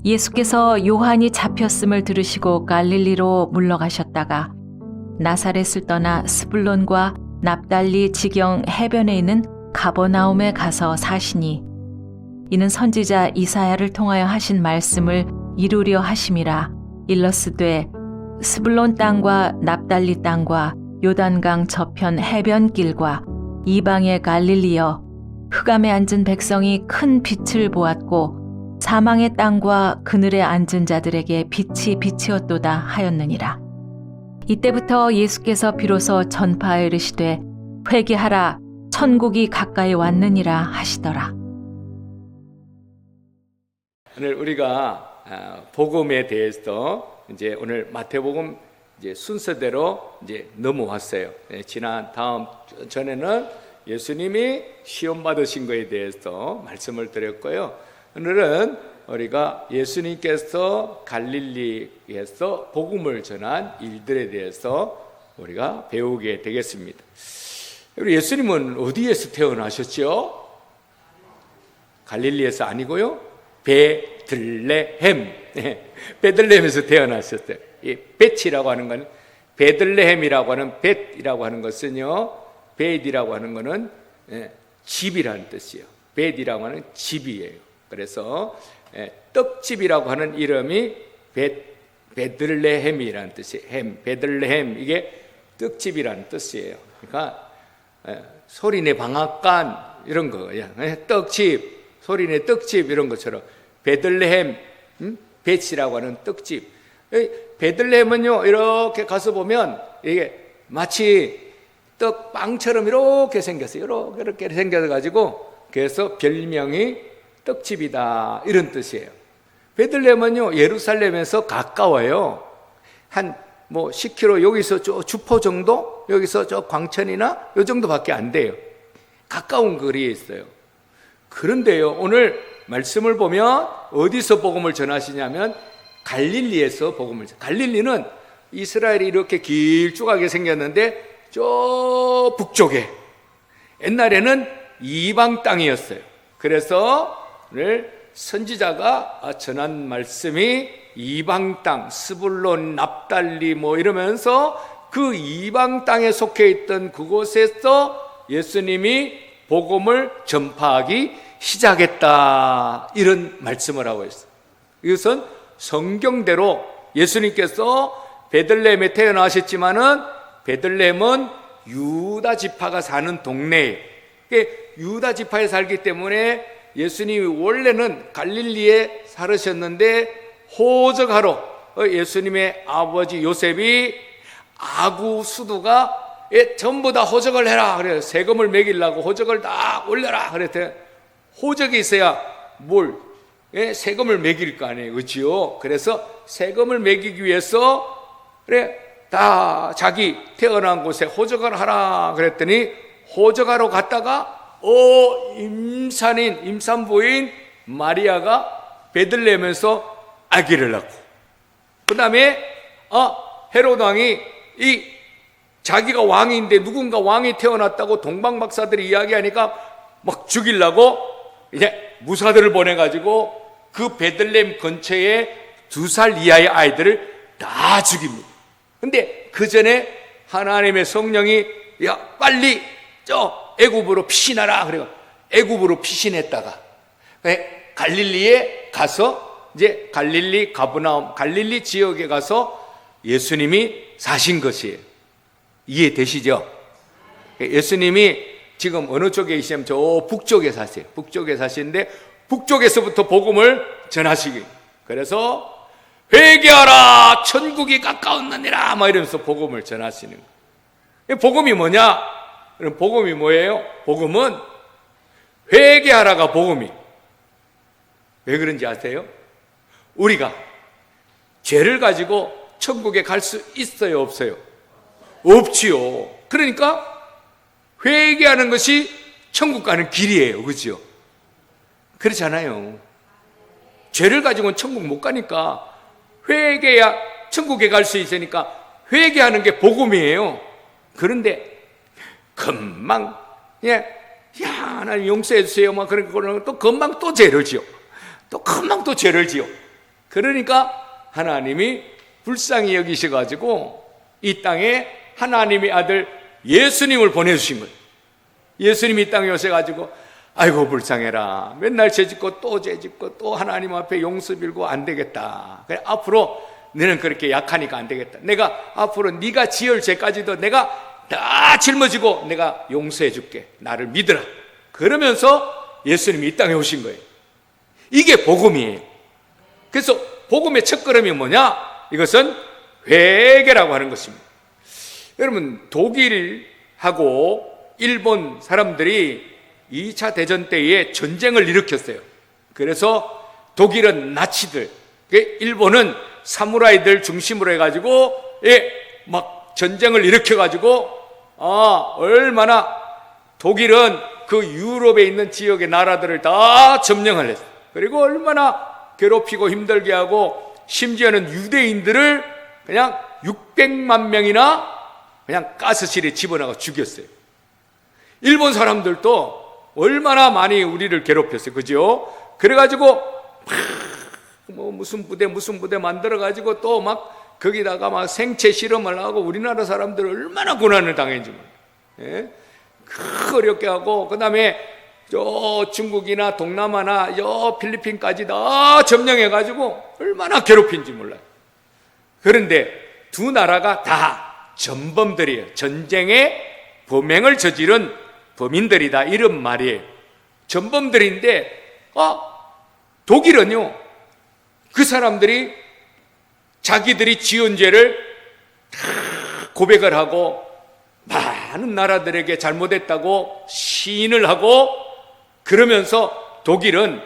예수께서 요한이 잡혔음을 들으시고 갈릴리로 물러가셨다가 나사렛을 떠나 스불론과 납달리 지경 해변에 있는 가버나움에 가서 사시니 이는 선지자 이사야를 통하여 하신 말씀을 이루려 하심이라. 일러스되 스불론 땅과 납달리 땅과 요단강 저편 해변길과 이방의 갈릴리여, 흑암에 앉은 백성이 큰 빛을 보았고 사망의 땅과 그늘에 앉은 자들에게 빛이 비치었도다 하였느니라. 이때부터 예수께서 비로소 전파하여 이르시되 회개하라, 천국이 가까이 왔느니라 하시더라. 오늘 우리가 복음에 대해서 이제 오늘 마태복음 이제 순서대로 이제 넘어왔어요. 다음 전에는 예수님이 시험 받으신 것에 대해서 말씀을 드렸고요. 오늘은 우리가 예수님께서 갈릴리에서 복음을 전한 일들에 대해서 우리가 배우게 되겠습니다. 우리 예수님은 어디에서 태어나셨죠? 갈릴리에서 아니고요, 베들레헴. 베들레헴에서 태어나셨어요. 이 벳이라고 하는 건, 베들레헴이라고 하는 벳이라고 하는 것은요, 벳이라고 하는 것은 집이라는 뜻이에요. 벳이라고 하는 집이에요. 그래서 떡집이라고 하는 이름이 베들레헴이라는 뜻이에요. 베들레헴, 이게 떡집이라는 뜻이에요. 그러니까 소리내 방앗간 이런 거예요. 떡집, 소리내 떡집 이런 것처럼 베들레헴, 벳이라고 하는 떡집. 베들레헴은요, 이렇게 가서 보면 이게 마치 떡빵처럼 이렇게 생겼어요. 이렇게 생겨가지고, 그래서 별명이 떡집이다 이런 뜻이에요. 베들레헴은요, 예루살렘에서 가까워요. 한 10km, 여기서 저 주포 정도, 여기서 저 광천이나 요 정도밖에 안 돼요. 가까운 거리에 있어요. 그런데요, 오늘 말씀을 보면 어디서 복음을 전하시냐면 갈릴리에서 복음을 전하시죠. 갈릴리는 이스라엘이 이렇게 길쭉하게 생겼는데 저 북쪽에, 옛날에는 이방 땅이었어요. 그래서 오늘 선지자가 전한 말씀이 이방 땅, 스불론, 납달리 이러면서 그 이방 땅에 속해 있던 그곳에서 예수님이 복음을 전파하기 시작했다, 이런 말씀을 하고 있어요. 이것은 성경대로 예수님께서 베들레헴에 태어나셨지만은 베들레헴은 유다 지파가 사는 동네에, 유다 지파에 살기 때문에 예수님이 원래는 갈릴리에 살으셨는데 호적하러 예수님의 아버지 요셉이 아구 수두가 전부 다 호적을 해라 그래요. 세금을 매기려고 호적을 다 올려라 그랬더니 호적이 있어야 세금을 매길 거 아니에요, 그렇지요? 그래서 세금을 매기기 위해서 다 자기 태어난 곳에 호적을 하라 그랬더니 호적하러 갔다가 임산부인 마리아가 베들레헴에서 아기를 낳고, 그 다음에 헤롯 왕이 자기가 왕인데 누군가 왕이 태어났다고 동방박사들이 이야기하니까 막 죽이려고 이제 무사들을 보내가지고 그 베들레헴 근처에 2살 이하의 아이들을 다 죽입니다. 근데 그 전에 하나님의 성령이 빨리 저 애굽으로 피신하라 그래요. 애굽으로 피신했다가 갈릴리에 가서 이제 갈릴리 가버나움, 갈릴리 지역에 가서 예수님이 사신 것이에요. 이해되시죠? 예수님이 지금 어느 쪽에 계시냐면 저 북쪽에 사세요. 북쪽에 사시는데 북쪽에서부터 복음을 전하시기. 그래서 회개하라, 천국이 가까웠느니라 이러면서 복음을 전하시는 거예요. 복음이 뭐냐? 그럼 복음이 뭐예요? 복음은 회개하라가 복음이. 왜 그런지 아세요? 우리가 죄를 가지고 천국에 갈 수 있어요, 없어요? 없지요. 그러니까 회개하는 것이 천국 가는 길이에요, 그렇죠? 그렇잖아요. 죄를 가지고는 천국 못 가니까 회개해야 천국에 갈 수 있으니까 회개하는 게 복음이에요. 그런데 금방 하나님 용서해 주세요 그러니까 또 금방 또 죄를 지어, 또 금방 또 죄를 지어. 그러니까 하나님이 불쌍히 여기셔가지고 이 땅에 하나님의 아들 예수님을 보내주신 거예요. 예수님이 이 땅에 오셔가지고 아이고 불쌍해라, 맨날 죄짓고 또 죄짓고 또 하나님 앞에 용서 빌고 안 되겠다. 그래, 앞으로 너는 그렇게 약하니까 안 되겠다. 내가 앞으로 네가 지을 죄까지도 내가 다 짊어지고 내가 용서해 줄게. 나를 믿으라. 그러면서 예수님이 이 땅에 오신 거예요. 이게 복음이에요. 그래서 복음의 첫걸음이 뭐냐? 이것은 회개라고 하는 것입니다. 여러분, 독일하고 일본 사람들이 2차 대전 때에 전쟁을 일으켰어요. 그래서 독일은 나치들, 일본은 사무라이들 중심으로 해가지고 막 전쟁을 일으켜가지고 얼마나 독일은 그 유럽에 있는 지역의 나라들을 다 점령을 했어요. 그리고 얼마나 괴롭히고 힘들게 하고 심지어는 유대인들을 그냥 600만 명이나 그냥 가스실에 집어넣어 죽였어요. 일본 사람들도 얼마나 많이 우리를 괴롭혔어요. 그죠? 그래가지고 무슨 부대 만들어가지고 또 막 거기다가 막 생체 실험을 하고 우리나라 사람들 얼마나 고난을 당했는지 몰라요. 그 어렵게 하고, 그 다음에 저 중국이나 동남아나 저 필리핀까지 다 점령해가지고 얼마나 괴롭힌지 몰라요. 그런데 두 나라가 다 전범들이에요. 전쟁에 범행을 저지른 범인들이다, 이런 말이에요. 전범들인데 독일은요, 그 사람들이 자기들이 지은 죄를 다 고백을 하고 많은 나라들에게 잘못했다고 시인을 하고, 그러면서 독일은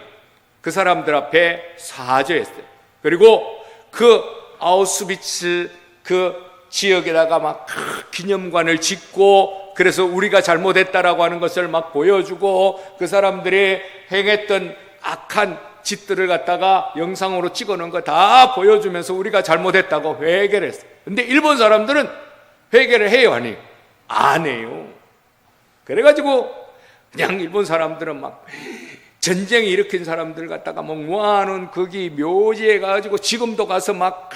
그 사람들 앞에 사죄했어요. 그리고 그 아우슈비츠 그 지역에다가 막 기념관을 짓고, 그래서 우리가 잘못했다라고 하는 것을 막 보여주고, 그 사람들이 행했던 악한 짓들을 갖다가 영상으로 찍어놓은 거 다 보여주면서 우리가 잘못했다고 회개를 했어요. 근데 일본 사람들은 회개를 해요, 아니? 안 해요. 그래가지고 그냥 일본 사람들은 막 전쟁이 일으킨 사람들 갖다가 막 모아놓은 거기 묘지에 가가지고 지금도 가서 막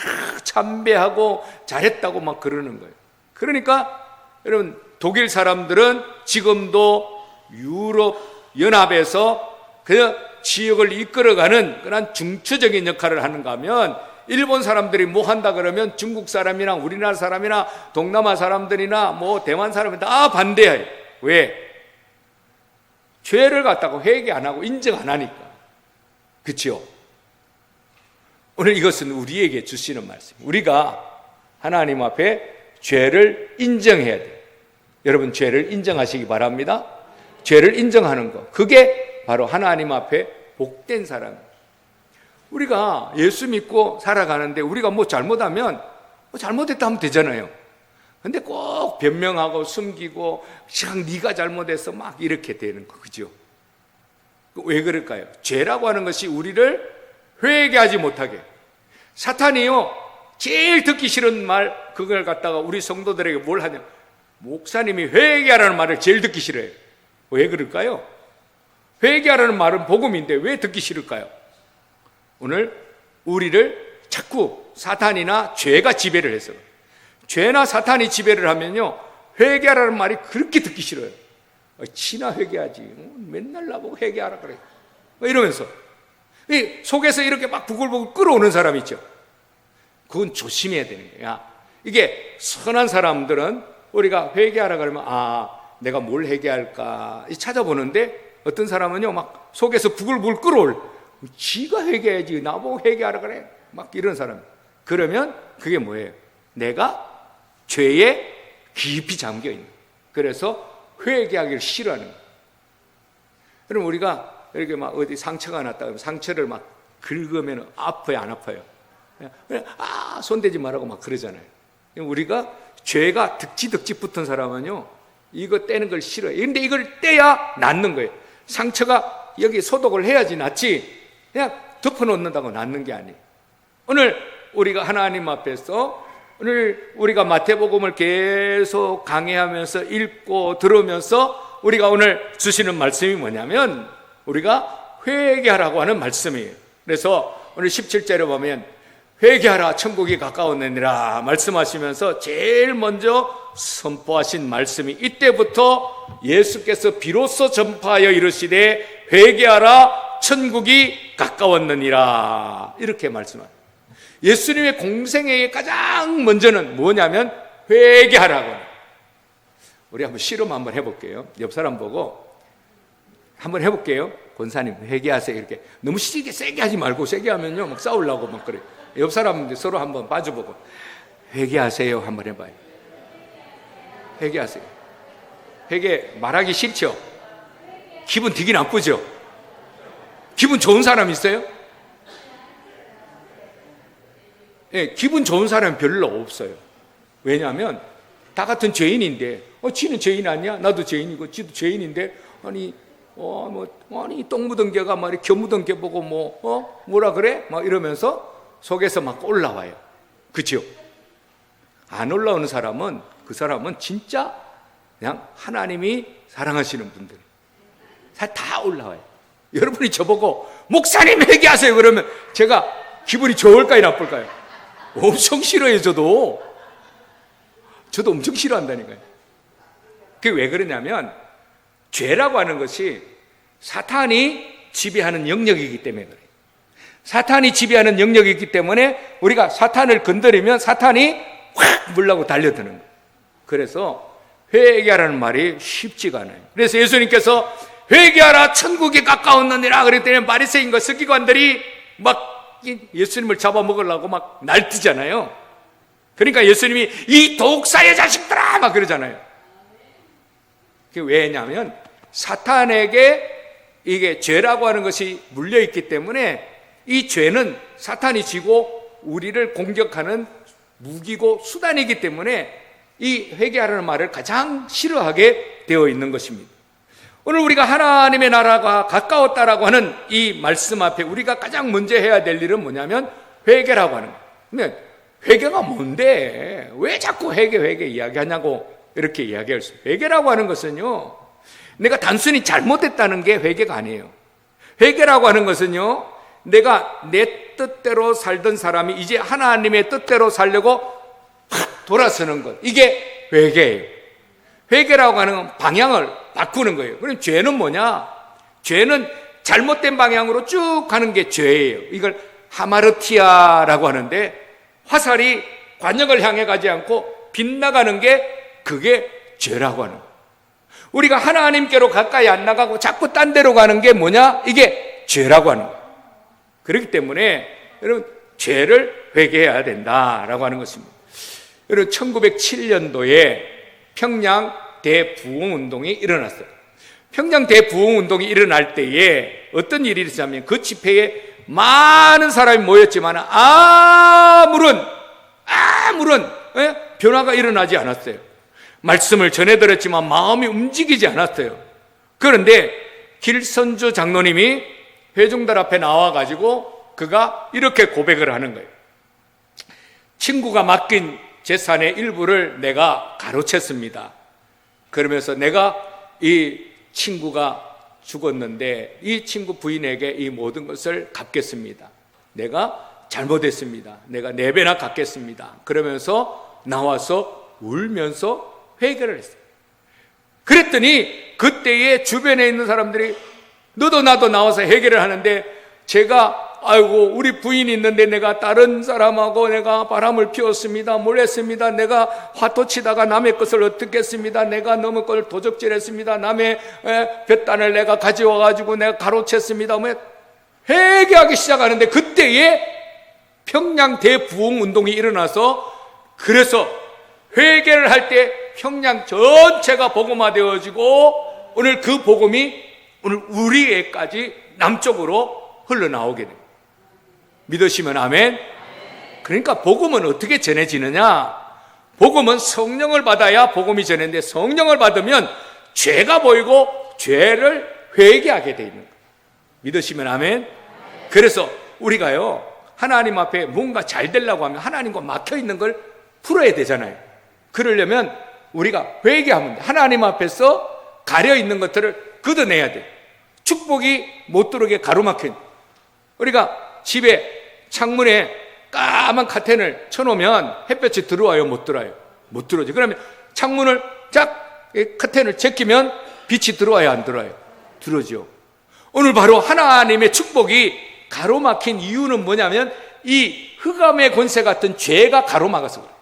참배하고 잘했다고 막 그러는 거예요. 그러니까 여러분, 독일 사람들은 지금도 유럽 연합에서 그 지역을 이끌어가는 그런 중추적인 역할을 하는가 하면, 일본 사람들이 뭐 한다 그러면 중국 사람이나 우리나라 사람이나 동남아 사람들이나 뭐 대만 사람이 다 반대해요. 왜? 죄를 갖다가 회개 안 하고 인정 안 하니까. 그렇죠? 오늘 이것은 우리에게 주시는 말씀. 우리가 하나님 앞에 죄를 인정해야 돼요. 여러분, 죄를 인정하시기 바랍니다. 죄를 인정하는 것, 그게 바로 하나님 앞에 복된 사람. 우리가 예수 믿고 살아가는데 우리가 뭐 잘못하면 잘못했다 하면 되잖아요. 근데 꼭 변명하고 숨기고 그냥 네가 잘못해서 막 이렇게 되는 거, 그죠? 왜 그럴까요? 죄라고 하는 것이 우리를 회개하지 못하게. 사탄이요, 제일 듣기 싫은 말, 그걸 갖다가 우리 성도들에게 뭘 하냐, 목사님이 회개하라는 말을 제일 듣기 싫어해요. 왜 그럴까요? 회개하라는 말은 복음인데 왜 듣기 싫을까요? 오늘 우리를 자꾸 사탄이나 죄가 지배를 해서, 죄나 사탄이 지배를 하면요, 회개하라는 말이 그렇게 듣기 싫어요. 치나 회개하지, 맨날 나보고 회개하라 그래, 이러면서 이 속에서 이렇게 막 부글부글 끓어오는 사람 있죠. 그건 조심해야 되는 거야. 이게 선한 사람들은 우리가 회개하라 그러면 내가 뭘 회개할까 찾아보는데, 어떤 사람은요 막 속에서 부글부글 끓어올, 지가 회개해야지 나보고 회개하라 그래, 막 이런 사람. 그러면 그게 뭐예요? 내가 죄에 깊이 잠겨 있는, 그래서 회개하기를 싫어하는 거예요. 그럼 우리가 이렇게 막 어디 상처가 났다 그러면 상처를 막 긁으면 아파요, 안 아파요? 그냥 손대지 말라고 막 그러잖아요. 우리가 죄가 득지 붙은 사람은요, 이거 떼는 걸 싫어해요. 근데 이걸 떼야 낫는 거예요. 상처가 여기 소독을 해야지 낫지, 그냥 덮어놓는다고 낫는 게 아니에요. 오늘 우리가 하나님 앞에서, 오늘 우리가 마태복음을 계속 강의하면서 읽고 들으면서 우리가 오늘 주시는 말씀이 뭐냐면, 우리가 회개하라고 하는 말씀이에요. 그래서 오늘 17절에 보면 회개하라 천국이 가까웠느니라 말씀하시면서 제일 먼저 선포하신 말씀이 이때부터 예수께서 비로소 전파하여 이르시되 회개하라 천국이 가까웠느니라 이렇게 말씀합니다. 예수님의 공생애의 가장 먼저는 뭐냐면 회개하라고. 우리 한번 실험 한번 해볼게요. 옆 사람 보고 한번 해볼게요. 권사님 회개하세요. 이렇게 너무 세게 하지 말고 세게 하면요 막 싸우려고 막 그래. 옆 사람 서로 한번 마주보고 회개하세요 한번 해봐요. 회개하세요. 회개 말하기 싫죠? 기분 되게 나쁘죠? 기분 좋은 사람 있어요? 예, 기분 좋은 사람은 별로 없어요. 왜냐하면 다 같은 죄인인데 지는 죄인 아니야? 나도 죄인이고 지도 죄인인데 아니 똥 묻은 개가 막 이렇게 겨 묻은 개 보고 뭐라 그래? 막 이러면서 속에서 막 올라와요. 그렇죠? 안 올라오는 사람은 그 사람은 진짜 그냥 하나님이 사랑하시는 분들 다 올라와요. 여러분이 저보고 목사님 회개하세요 그러면 제가 기분이 좋을까요 나쁠까요? 엄청 싫어요. 저도 엄청 싫어한다니까요. 그게 왜 그러냐면 죄라고 하는 것이 사탄이 지배하는 영역이기 때문에 그래요. 사탄이 지배하는 영역이기 때문에 우리가 사탄을 건드리면 사탄이 확 물라고 달려드는 거예요. 그래서 회개하라는 말이 쉽지가 않아요. 그래서 예수님께서 회개하라 천국이 가까웠느니라 그랬더니 바리새인과 서기관들이 막 예수님을 잡아먹으려고 막 날뛰잖아요. 그러니까 예수님이 이 독사의 자식들아 막 그러잖아요. 그게 왜냐하면 사탄에게 이게 죄라고 하는 것이 물려있기 때문에 이 죄는 사탄이 지고 우리를 공격하는 무기고 수단이기 때문에 이 회개하라는 말을 가장 싫어하게 되어 있는 것입니다. 오늘 우리가 하나님의 나라가 가까웠다라고 하는 이 말씀 앞에 우리가 가장 먼저 해야 될 일은 뭐냐면 회개라고 하는 거예요. 근데 회개가 뭔데? 왜 자꾸 회개 이야기하냐고 이렇게 이야기할 수 있어요. 회개라고 하는 것은요, 내가 단순히 잘못했다는 게 회개가 아니에요. 회개라고 하는 것은요, 내가 내 뜻대로 살던 사람이 이제 하나님의 뜻대로 살려고 확 돌아서는 것. 이게 회개예요. 회개라고 하는 건 방향을 바꾸는 거예요. 그럼 죄는 뭐냐? 죄는 잘못된 방향으로 쭉 가는 게 죄예요. 이걸 하마르티아라고 하는데 화살이 관역을 향해 가지 않고 빗나가는 게 그게 죄라고 하는 거예요. 우리가 하나님께로 가까이 안 나가고 자꾸 딴 데로 가는 게 뭐냐? 이게 죄라고 하는 거예요. 그렇기 때문에 여러분 죄를 회개해야 된다라고 하는 것입니다. 여러분 1907년도에 평양 대부흥운동이 일어났어요. 평양 대부흥운동이 일어날 때에 어떤 일이 있었냐면 그 집회에 많은 사람이 모였지만 아무런 변화가 일어나지 않았어요. 말씀을 전해드렸지만 마음이 움직이지 않았어요. 그런데 길선주 장로님이 회중들 앞에 나와가지고 그가 이렇게 고백을 하는 거예요. 친구가 맡긴 재산의 일부를 내가 가로챘습니다. 그러면서 내가 이 친구가 죽었는데 이 친구 부인에게 이 모든 것을 갚겠습니다. 내가 잘못했습니다. 내가 4배나 갚겠습니다. 그러면서 나와서 울면서 회개를 했어요. 그랬더니 그때에 주변에 있는 사람들이 너도 나도 나와서 회개를 하는데 제가 아이고 우리 부인이 있는데 내가 다른 사람하고 내가 바람을 피웠습니다. 뭘 했습니다. 내가 화토 치다가 남의 것을 어떻겠습니다. 내가 너무 걸 도적질했습니다. 남의 볕단을 내가 가져와가지고 내가 가로챘습니다. 회개하기 시작하는데 그때에 평양 대부흥운동이 일어나서 그래서 회개를 할 때 평양 전체가 복음화되어지고 오늘 그 복음이 오늘 우리에까지 남쪽으로 흘러나오게 됩니다. 믿으시면 아멘. 그러니까 복음은 어떻게 전해지느냐? 복음은 성령을 받아야 복음이 전해지는데 성령을 받으면 죄가 보이고 죄를 회개하게 돼 있는 거예요. 믿으시면 아멘. 그래서 우리가요 하나님 앞에 뭔가 잘 되려고 하면 하나님과 막혀 있는 걸 풀어야 되잖아요. 그러려면 우리가 회개하면 돼. 하나님 앞에서 가려 있는 것들을 걷어내야 돼. 축복이 못 들어오게 가로막힌. 우리가 집에 창문에 까만 카텐을 쳐놓으면 햇볕이 들어와요, 못 들어와요? 못 들어오죠. 그러면 창문을 쫙 카텐을 제끼면 빛이 들어와요, 안 들어와요? 들어오죠. 오늘 바로 하나님의 축복이 가로막힌 이유는 뭐냐면 이 흑암의 권세 같은 죄가 가로막아서 그래요.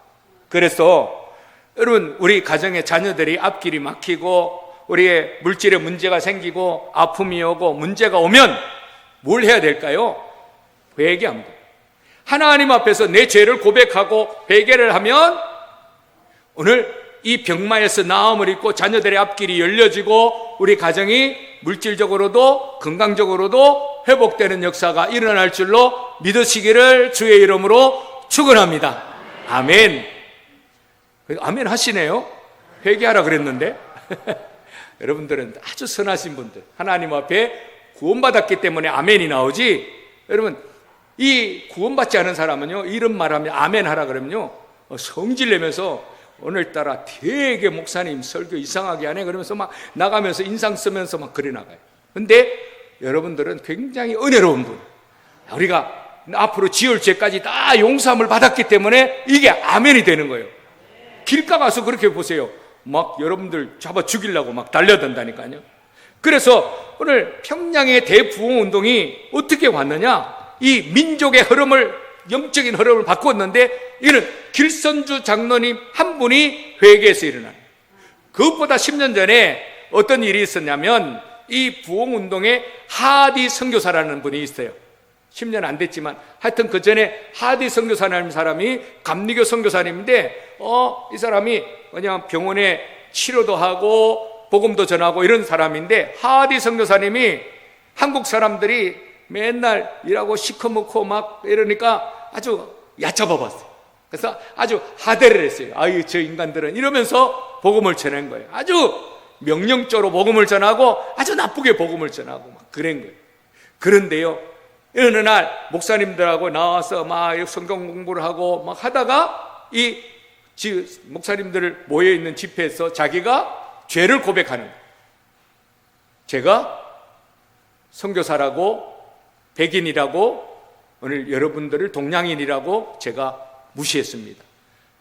그래서 여러분, 우리 가정의 자녀들이 앞길이 막히고 우리의 물질에 문제가 생기고 아픔이 오고 문제가 오면 뭘 해야 될까요? 회개합니다. 하나님 앞에서 내 죄를 고백하고 회개를 하면 오늘 이 병마에서 나음을 입고 자녀들의 앞길이 열려지고 우리 가정이 물질적으로도 건강적으로도 회복되는 역사가 일어날 줄로 믿으시기를 주의 이름으로 축원합니다. 아멘. 아멘 하시네요. 회개하라 그랬는데. 여러분들은 아주 선하신 분들, 하나님 앞에 구원받았기 때문에 아멘이 나오지. 여러분, 이 구원받지 않은 사람은요, 이런 말하면 아멘 하라 그러면요, 성질 내면서 오늘따라 되게 목사님 설교 이상하게 하네 그러면서 막 나가면서 인상 쓰면서 막 그래 나가요. 근데 여러분들은 굉장히 은혜로운 분, 우리가 앞으로 지을 죄까지 다 용서함을 받았기 때문에 이게 아멘이 되는 거예요. 길가 가서 그렇게 보세요. 막 여러분들 잡아 죽이려고 막 달려든다니까요. 그래서 오늘 평양의 대부흥운동이 어떻게 왔느냐, 이 민족의 흐름을, 영적인 흐름을 바꿨는데 이는 길선주 장로님 한 분이 회개해서 일어나요. 그것보다 10년 전에 어떤 일이 있었냐면 이 부흥운동에 하디 선교사라는 분이 있어요. 10년 안 됐지만 하여튼 그 전에 하디 선교사라는 사람이 감리교 선교사님인데 이 사람이 그냥 병원에 치료도 하고 복음도 전하고 이런 사람인데, 하디 선교사님이 한국 사람들이 맨날 일하고 시커멓고 막 이러니까 아주 얕잡아 봤어요. 그래서 아주 하대를 했어요. 아유, 저 인간들은, 이러면서 복음을 전한 거예요. 아주 명령적으로 복음을 전하고 아주 나쁘게 복음을 전하고 막 그런 거예요. 그런데요, 어느 날 목사님들하고 나와서 막 성경 공부를 하고 막 하다가 이 목사님들 모여있는 집회에서 자기가 죄를 고백하는 거예요. 제가 선교사라고, 백인이라고, 오늘 여러분들을 동양인이라고 제가 무시했습니다.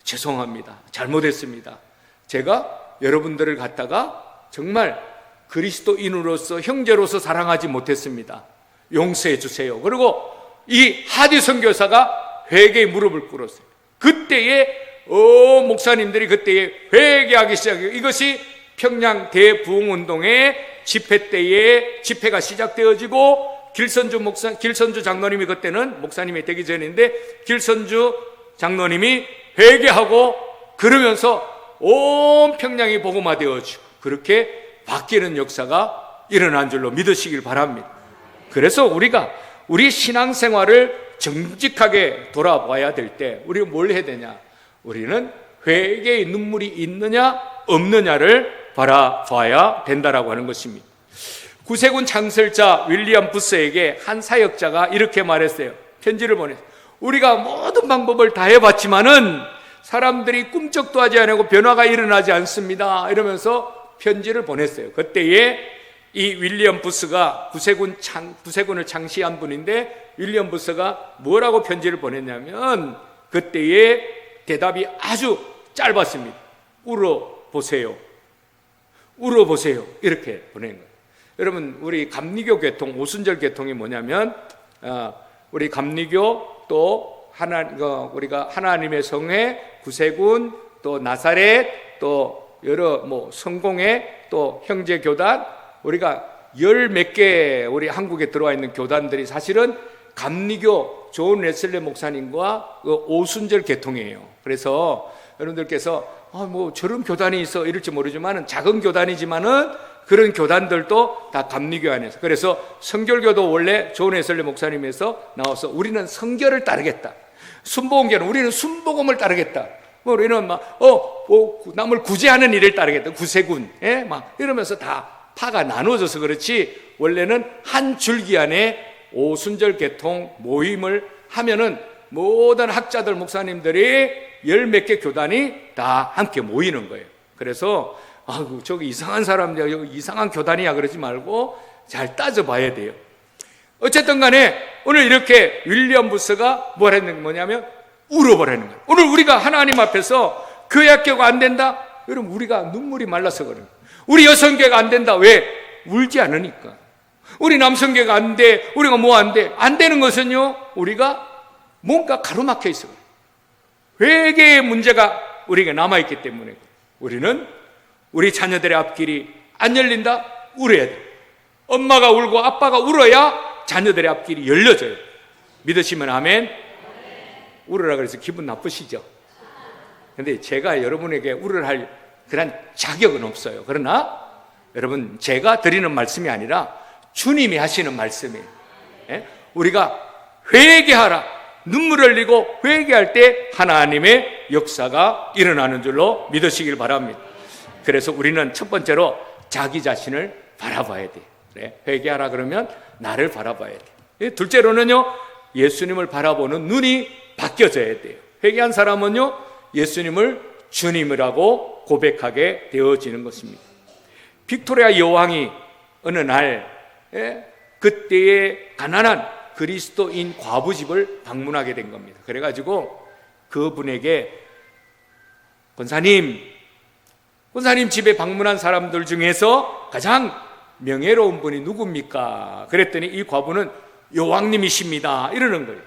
죄송합니다. 잘못했습니다. 제가 여러분들을 갖다가 정말 그리스도인으로서, 형제로서 사랑하지 못했습니다. 용서해 주세요. 그리고 이 하디 선교사가 회개의 무릎을 꿇었어요. 그때에 목사님들이 그때에 회개하기 시작해요. 이것이 평양 대부흥운동의 집회 때에 집회가 시작되어지고, 길선주 장로님이, 그때는 목사님이 되기 전인데 길선주 장로님이 회개하고 그러면서 온 평양이 복음화되어지고 그렇게 바뀌는 역사가 일어난 줄로 믿으시길 바랍니다. 그래서 우리가 우리 신앙생활을 정직하게 돌아봐야 될 때 우리가 뭘 해야 되냐? 우리는 회개의 눈물이 있느냐 없느냐를 바라봐야 된다라고 하는 것입니다. 구세군 창설자 윌리엄 부스에게 한 사역자가 이렇게 말했어요. 편지를 보냈어요. 우리가 모든 방법을 다 해봤지만은 사람들이 꿈쩍도 하지 않고 변화가 일어나지 않습니다. 이러면서 편지를 보냈어요. 그때에 이 윌리엄 부스가 구세군을 창시한 분인데, 윌리엄 부스가 뭐라고 편지를 보냈냐면 그때에 대답이 아주 짧았습니다. 울어보세요. 울어보세요. 이렇게 보낸 거예요. 여러분, 우리 감리교 계통, 오순절 계통이 뭐냐면 우리 감리교, 또 우리가 하나님의 성회, 구세군, 또 나사렛, 또 여러 성공회, 또 형제 교단, 우리가 열 몇 개 우리 한국에 들어와 있는 교단들이 사실은 감리교 존 웨슬리 목사님과 오순절 계통이에요. 그래서 여러분들께서 저런 교단이 있어 이럴지 모르지만은, 작은 교단이지만은 그런 교단들도 다 감리교 안에서, 그래서 성결교도 원래 존 웨슬리 목사님에서 나와서 우리는 성결을 따르겠다. 순복음교는 우리는 순복음을 따르겠다. 우리는 남을 구제하는 일을 따르겠다. 구세군, 막 이러면서 다 파가 나눠져서 그렇지, 원래는 한 줄기 안에 오순절 계통 모임을 하면은 모든 학자들, 목사님들이 열 몇 개 교단이 다 함께 모이는 거예요. 그래서 저기 이상한 사람이야, 여기 이상한 교단이야 그러지 말고 잘 따져봐야 돼요. 어쨌든 간에 오늘 이렇게 윌리엄 부스가 뭐냐면 울어버리는 거예요. 오늘 우리가 하나님 앞에서 교회 학교가 안 된다? 여러분, 우리가 눈물이 말라서 그래요. 우리 여성교회가 안 된다. 왜? 울지 않으니까. 우리 남성교회가 안 돼. 우리가 뭐 안 돼? 안 되는 것은요, 우리가 뭔가 가로막혀 있어요. 회개의 문제가 우리에게 남아있기 때문에 우리는 우리 자녀들의 앞길이 안 열린다? 울어야 돼. 엄마가 울고 아빠가 울어야 자녀들의 앞길이 열려져요. 믿으시면 아멘. 울으라 그래서 기분 나쁘시죠? 근데 제가 여러분에게 울으라 할 그런 자격은 없어요. 그러나 여러분, 제가 드리는 말씀이 아니라 주님이 하시는 말씀이에요. 예? 우리가 회개하라, 눈물 흘리고 회개할 때 하나님의 역사가 일어나는 줄로 믿으시길 바랍니다. 그래서 우리는 첫 번째로 자기 자신을 바라봐야 돼요. 그래, 회개하라 그러면 나를 바라봐야 돼요. 둘째로는요, 예수님을 바라보는 눈이 바뀌어져야 돼요. 회개한 사람은요, 예수님을 주님이라고 고백하게 되어지는 것입니다. 빅토리아 여왕이 어느 날 그때의 가난한 그리스도인 과부집을 방문하게 된 겁니다. 그래가지고 그분에게 권사님 집에 방문한 사람들 중에서 가장 명예로운 분이 누굽니까? 그랬더니 이 과부는 여왕님이십니다 이러는 거예요.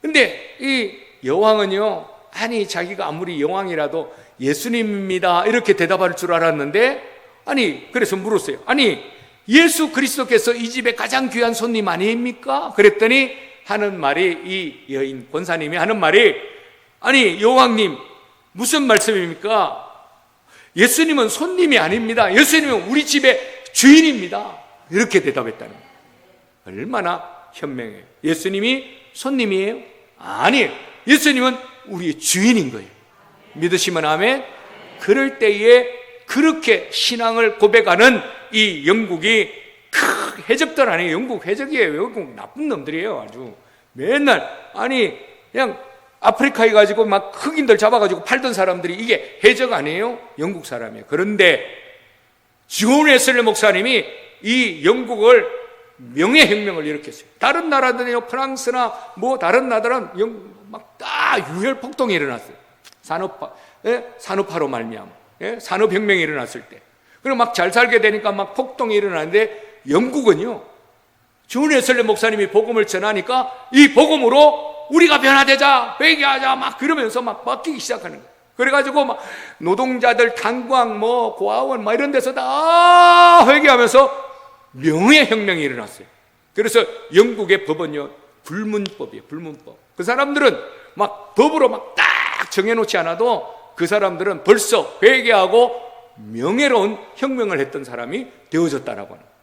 근데 이 여왕은요, 아니 자기가 아무리 여왕이라도 예수님입니다 이렇게 대답할 줄 알았는데, 아니 그래서 물었어요. 아니 예수 그리스도께서 이 집에 가장 귀한 손님 아닙니까? 그랬더니 하는 말이, 이 여인 권사님이 하는 말이, 아니 여왕님 무슨 말씀입니까? 예수님은 손님이 아닙니다. 예수님은 우리 집의 주인입니다. 이렇게 대답했다는 거예요. 얼마나 현명해요. 예수님이 손님이에요? 아니에요. 예수님은 우리의 주인인 거예요. 믿으시면 아멘. 그럴 때에 그렇게 신앙을 고백하는 이 영국이 해적들 아니에요. 영국 해적이에요. 영국 나쁜 놈들이에요. 아주 맨날, 아니 그냥 아프리카에 가지고 막 흑인들 잡아가지고 팔던 사람들이 이게 해적 아니에요? 영국 사람이에요. 그런데 존 웨슬리 목사님이 이 영국을 명예혁명을 일으켰어요. 다른 나라들은요, 프랑스나 뭐 다른 나라들은 막 다 유혈폭동이 일어났어요. 산업화로 말미암아, 산업혁명이 일어났을 때. 그리고 막 잘 살게 되니까 막 폭동이 일어나는데, 영국은요, 존 웨슬리 목사님이 복음을 전하니까 이 복음으로 우리가 변화되자, 회개하자 막 그러면서 막 바뀌기 시작하는 거예요. 그래가지고 막 노동자들 탄광 뭐 고아원 막 이런 데서 다 회개하면서 명예혁명이 일어났어요. 그래서 영국의 법은요, 불문법이에요. 불문법. 그 사람들은 막 법으로 막 딱 정해놓지 않아도 그 사람들은 벌써 회개하고 명예로운 혁명을 했던 사람이 되어졌다라고 하는 거예요.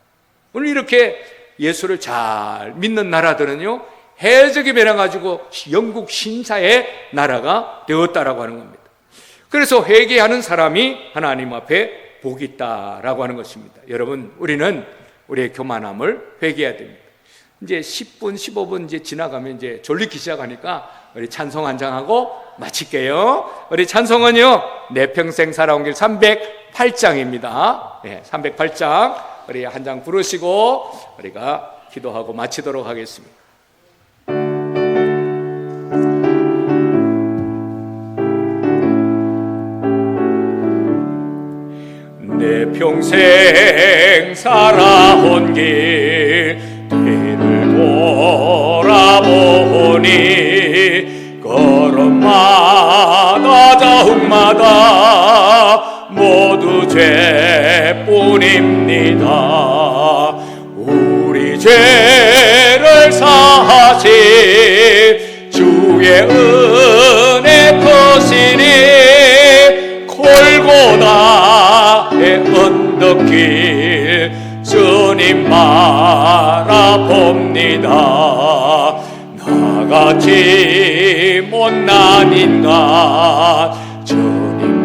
오늘 이렇게 예수를 잘 믿는 나라들은요, 해적이 변해가지고 영국 신사의 나라가 되었다라고 하는 겁니다. 그래서 회개하는 사람이 하나님 앞에 복이 있다라고 하는 것입니다. 여러분, 우리는 우리의 교만함을 회개해야 됩니다. 이제 10분, 15분 이제 지나가면 이제 졸리기 시작하니까 우리 찬송 한 장하고 마칠게요. 우리 찬송은요, 내 평생 살아온 길 308장입니다. 네, 308장 우리 한 장 부르시고 우리가 기도하고 마치도록 하겠습니다. 내 평생 살아온 길 뒤를 돌아보니 걸음마다 자욱마다 모두 죄뿐입니다. 우리 죄를 사하신 주의 은혜 크시니 골고다의 언덕길 주님 바라봅니다. 나같이 못난 인간 주님께서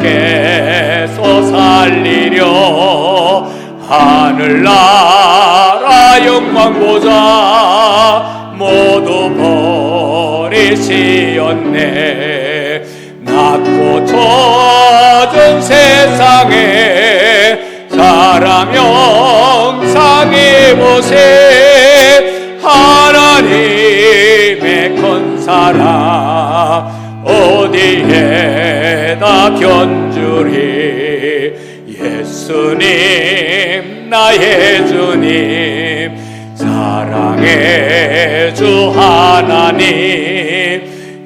살리려 하늘나라 영광 보자 모두 버리시었네. 낮고 젖은 세상에 사람 형상 입으신 하나님의 큰 사랑 어디에다 견주리. 예수님 나의 주님 사랑의 주 하나님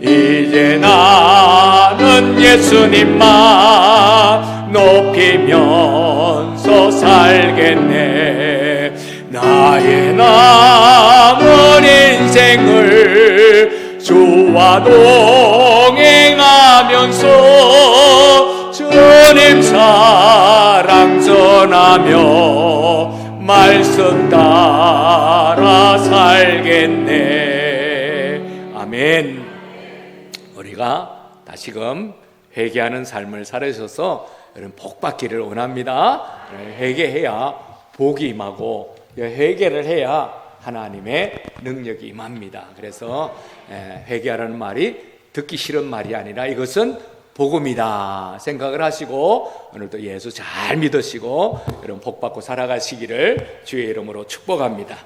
이제 나는 예수님만 높이면서 살겠네. 나의 남은 인생을 주와 동행하면서 주님 사랑 전하며 말씀 따라 살겠네. 아멘. 우리가 다시금 회개하는 삶을 살으셔서 여러분 복 받기를 원합니다. 회개해야 복이 임하고 회개를 해야 하나님의 능력이 임합니다. 그래서 회개하라는 말이 듣기 싫은 말이 아니라 이것은 복음이다 생각을 하시고 오늘도 예수 잘 믿으시고 여러분 복 받고 살아가시기를 주의 이름으로 축복합니다.